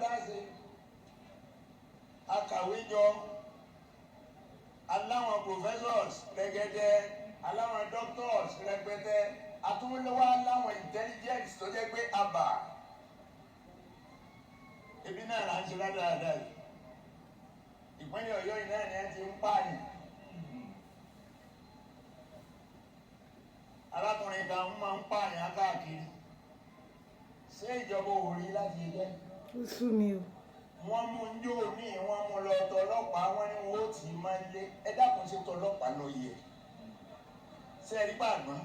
dáṣe akàwé jọ aláwọn professors rẹ̀gẹ̀dẹ̀ aláwọn doctors rẹpẹtẹ àtúnlọ́wọ́ aláwọn intelligence tó jẹ́ pé àbà ebi náà là ń ṣe dáadáa yìí ìpínlẹ̀ Ọ̀yọ́ yìí náà ni ẹ ti ń pààyàn arákùnrin kan máa ń pààyàn káàkiri ṣé ìjọba ò rí láti jẹ́. Ó sú mi o. Wọ́n mú ń jó ní wọ́n mú lọ tọlọ́pàá wọ́n ní wọ́n ó tì í máa lé ẹ dákun ṣe tọlọ́pàá lọ yẹ ṣé ẹ rí pàgbọ́n.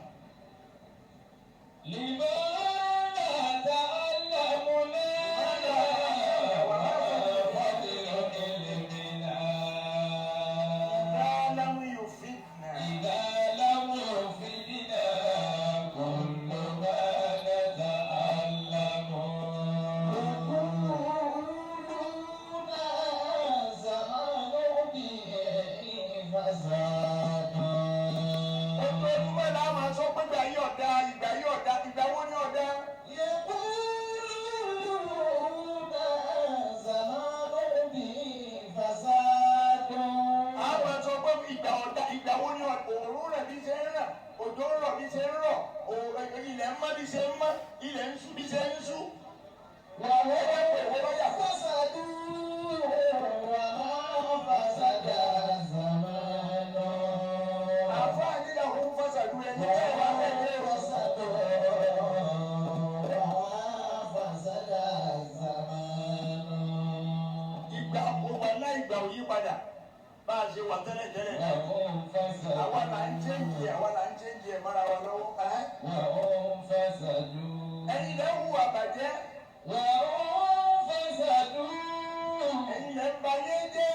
Ilẹ̀ ń mọ́ bí ṣe ń mọ́, ilẹ̀ ń ṣú bí ṣe ń ṣú. Wọ́n wọ́n yà fásádù wọ́n fásádà zamanu. Àfáàní làwọn fásádù ẹni tí wọ́n fẹ́ lé fásádù wọ́n fásádà zamanu. Ìgbà òwò náà ìgbà òyí padà bá a ṣe wà tẹ́lẹ̀ tẹ́lẹ̀ náà. Àwa là ń chẹ́ǹjì ẹ̀ mọ́ra wa lọ́wọ́. Ẹ̀yin lẹ́ ń hu àbàjẹ́. Ẹ̀yin lẹ́ ń bayé jẹ́.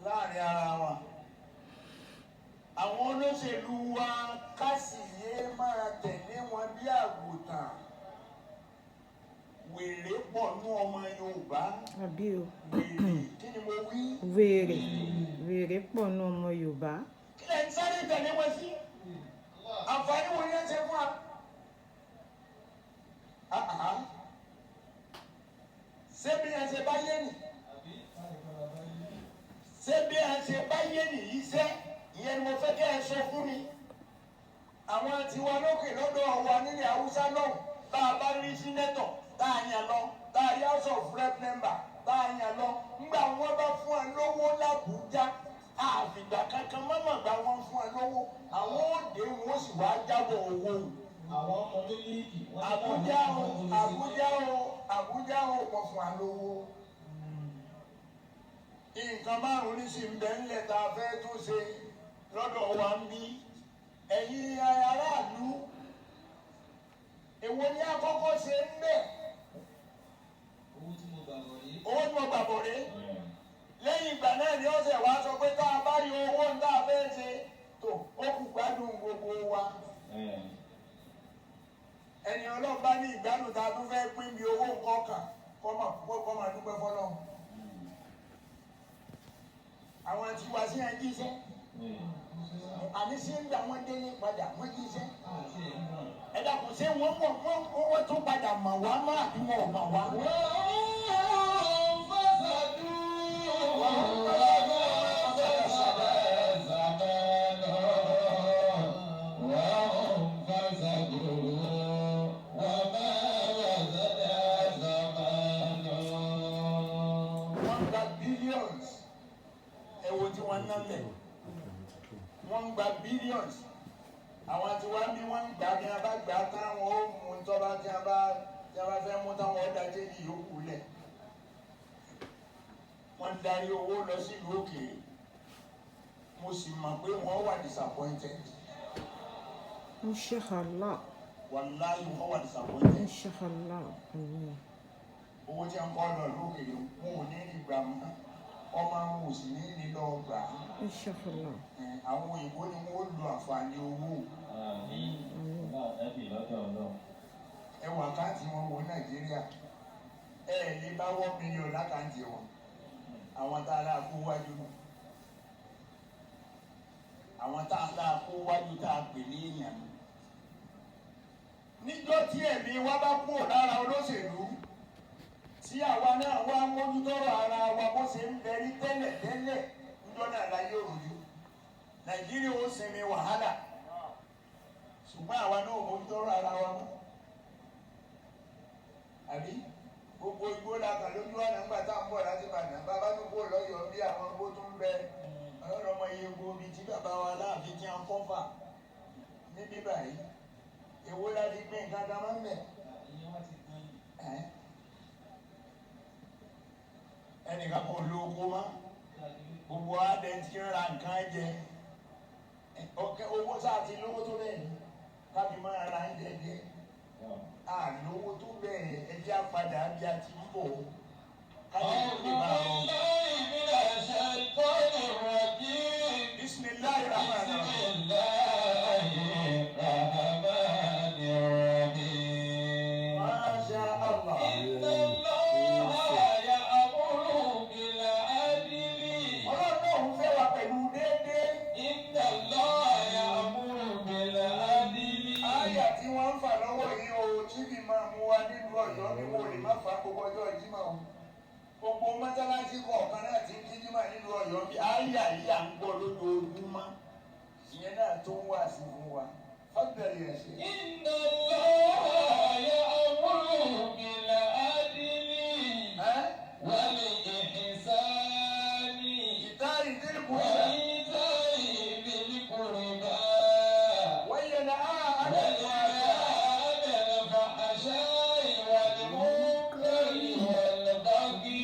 Láàrin ara wa àwọn olóṣèlú wa kásìyé máa tẹ̀lé wọn bí àgùntàn wèrè pọ̀ nú ọmọ Yorùbá. Àbí o. Wèrè kí ni mo wí. Wèrè pọ̀ nú ọmọ Yorùbá. Kí lẹ̀ ń sáré tẹ̀lé wọn sí àǹfààní wo ni ẹ ṣe fún wa. Ṣé bí ẹ ṣe bá yé nì. Ṣé bí a ṣe báyé nìyí ṣẹ́ ìyẹn ni mo fẹ́ kẹ́ ẹ sọ fún mi. Àwọn tiwa lókè lọ́dọ̀ wa nílẹ̀ Haúsá náà tá a bá rí sínétọ̀ tá a yàn lọ tá a rí House of Rep member tá a yàn lọ ńgbà wọn bá fún ẹ lówó l'Àbújá àfìgbà kankan mọ́mọ́ gbà wọ́n fún ẹ lówó àwọn òde wọn sì wá jábọ̀ owó. Àwọn ọmọ mílíìkì Àbújá o wọ́n fún ẹ lówó. Nǹkan márùn-ún ní sì ń bẹ ńlẹ̀ tá a fẹ́ tún ṣe lọ́dọ̀ wa ń bí. Ẹ̀yin aráàlú èwo ni àkọ́kọ́ ṣe ń bẹ̀. Owó tí mo gbàgbọ́ rèé. Lẹ́yìn ìgbà náà ni ó ṣe wá sọ pé tá a bá yọ owó ń tá a fẹ́ ṣe tó ó kù gbádùn gbogbo wa. Ẹni Ọlọ́run bá ní ìgbádùn tá a tún fẹ́ pín bí owó nǹkan kan kọ́ máa dúpẹ́ fọ́lọ́run. Àwọn tí wá sí ẹjí iṣẹ́ àní sí ń gbà wọ́n délé padà wọ́n jí iṣẹ́. Ẹ dàkún ṣé wọ́n tún padà mọ̀ wá má àbí wọn ò mọ̀ wá. Wọ́n ń gba billions. Àwọn tí wọ́n bí wọ́n ń gbà bí wọ́n bá gbà táwọn ó mú tọ́ba tí wọ́n bá fẹ́ mú táwọn ọ̀dà jẹ́jì yòókù lẹ̀. Wọ́n ń darí owó lọ sí ìlú òkèèrè. Mo sì mọ̀ pé wọ́n wà disappointed. Inshallah. Wallahi wọ́n wà disappointed. Inshallah. Owó tí wọ́n kọ́ lọ lókèèrè wọn ò ní ìgbà mọ́. ọmọ àwọn òsì ní nílò ọgbà. Inshallah. Àwọn òyìnbó ni wọ́n lo àǹfààní owó. Ẹ wọ àkáǹtì wọn wọ Nàìjíríà. Ẹ lè bá $1 million lákàǹtì wọn. Àwọn tá a rà kó wájú nù. Àwọn tá a rà kó wájú tá a pè ní èèyàn. Níjọ́ tí ẹ̀mí wa bá kúrò lára olóṣèlú, tí àwa náà wá mójútọ́rọ̀ ara wa bó ṣe ń bẹ̀rí tẹ́lẹ̀ níjọ́ náà la yóò rújú. Nàìjíríà ó sinmi wàhálà, ṣùgbọ́n àwa náà mójútọ́rọ̀ ara wa mọ́. Àbí gbogbo igbó la kàn lójú ọ̀nà ńgbà tá à ń bọ̀ láti Ìbàdàn, bàbá tó kó lọ́yọ̀ọ́ bí àwọn igbó tó ń bẹ ọlọ́run ọmọ iye gbó bíi tí bàbá wa láàfin tí a ń kọ́fà ní bíbà yìí. Èwo la ti gbé nǹkan kan máa ń bẹ̀. Ẹnìkan kò lo oko mọ́. Gbogbo adé ti ń ra nǹkan jẹ. Owó sáà ti lówó tó bẹ́ẹ̀ ni kábí máa ra ń jẹ. Àlówó tó bẹ́ẹ̀ ẹjẹ́ àpadà bí a ti ń bọ̀. Bismillahirrahmanirrahim. Gbogbo mọ́sálásí kọ̀ọ̀kan náà ti ń kí jímọ̀ nínú Ọ̀yọ́ bí ayé àyè à ń gbọ́ lójoojúmọ́. Ìyẹn náà tó ń wá sí fún wa. Fọ́bẹ̀rẹ̀ yẹn ṣe. Inna Allaha ya'muru bil adli wal ihsani Ìtàrí ìdílé wa kùnà. ita'i dhil qurba Wáyé na á wa yanha 'anil fahsha'i wal munkari wal baghi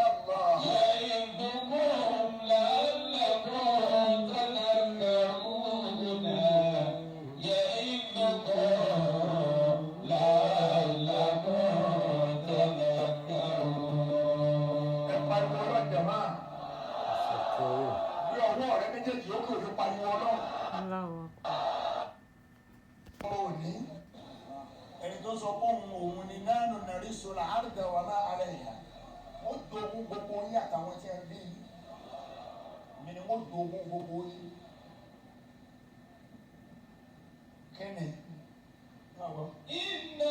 Allah. ya'idukum la'allakum tadhakkarun. Ẹ pariwo ọlọ́jà máa. Bí ọwọ́ rẹ méjèèjì ó kò fi pariwo ọlọ́run. Allahu Ọmọ òní. Ẹni tó sọ pé òun ni nánú nàrí sọlá àrùdà wà máa alẹ́ ìyá. Wọ́n dogun gbogbo yín àtàwọn tí wọ́n bí yín. Mi ni wọ́n dogun gbogbo yín. Kí ni? Inna